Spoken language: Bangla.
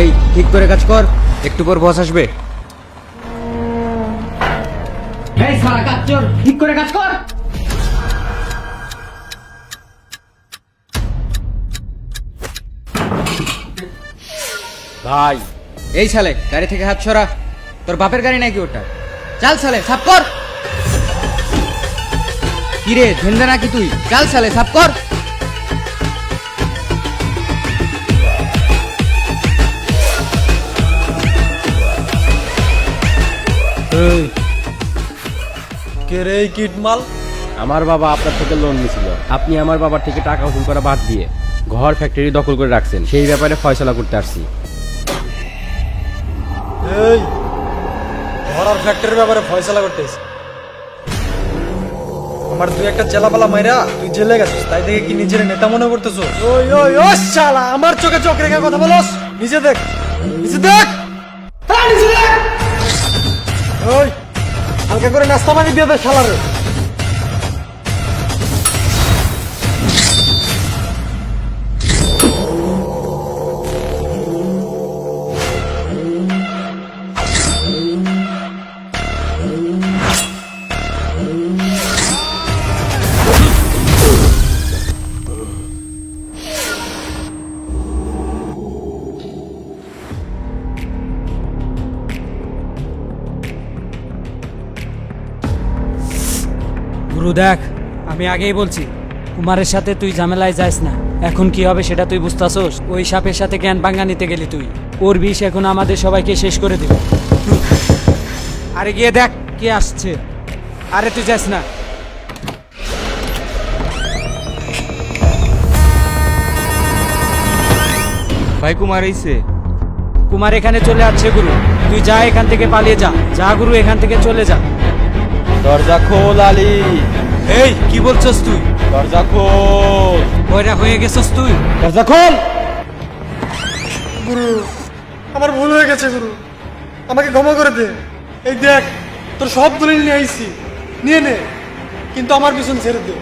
এই ঠিক করে কাজ কর, একটু পর বস আসবে। এই সারা কাজ কর, ঠিক করে কাজ কর। ভাই এই সালে গাড়ি থেকে হাত সরা, তোর বাপের গাড়ি নাকি ওটা? চাল সালে সাফ কর। কিরে ধেন্দা নাকি তুই? চাল সালে সাফ কর। কে রে এই কিটমাল? আমার বাবা আপনার থেকে লোন নিয়েছিল, আপনি আমার বাবার থেকে টাকা উসুল করা বাদ দিয়ে ঘর ফ্যাক্টরি দখল করে রাখছেন, সেই ব্যাপারে ফয়সালা করতে আসছি। এই ঘর আর ফ্যাক্টরির ব্যাপারে ফয়সালা করতেছি। আমার তুই একটা চেলাপালা মাইরা তুই জেলে গেছিস, তাই দেখে কি নিজের নেতা মনে করতেছো? ওই ওই ও শালা, আমার চোখে চোখ রেখে কথা বলস? নিজে দেখ, নিজে দেখ, নিজে দেখ। ওই হালকা করে নাস্তা পানি দিয়ে দে শালারে। গুরু দেখ, আমি আগেই বলছি কুমারের সাথে তুই ঝামেলায় যাস না। এখন কি হবে সেটা তুই বুঝতাছোস? ওই সাপের সাথে জ্ঞান ভাঙা নিতে গেলি তুই, ওর বিষ এখন আমাদের সবাইকে শেষ করে দিবে। আরে গিয়ে দেখ কে আসছে। আরে তুই যাস না। ভাই কুমার আইছে। কুমার এখানে চলে আসছে গুরু, তুই যা এখান থেকে পালিয়ে যা। যা গুরু, এখান থেকে চলে যা। দরজা খোল আলী, এই কি বলছস তুই? দরজা খোল, ওইটা হয়ে গেছস তুই? দরজা খোল। গুরু আমার ভুল হয়ে গেছে গুরু, আমাকে ক্ষমা করে দে। এই দেখ তোর সব দলিল নিয়ে আইছি, নিয়ে নে, কিন্তু আমার পিছন ছেড়ে দে।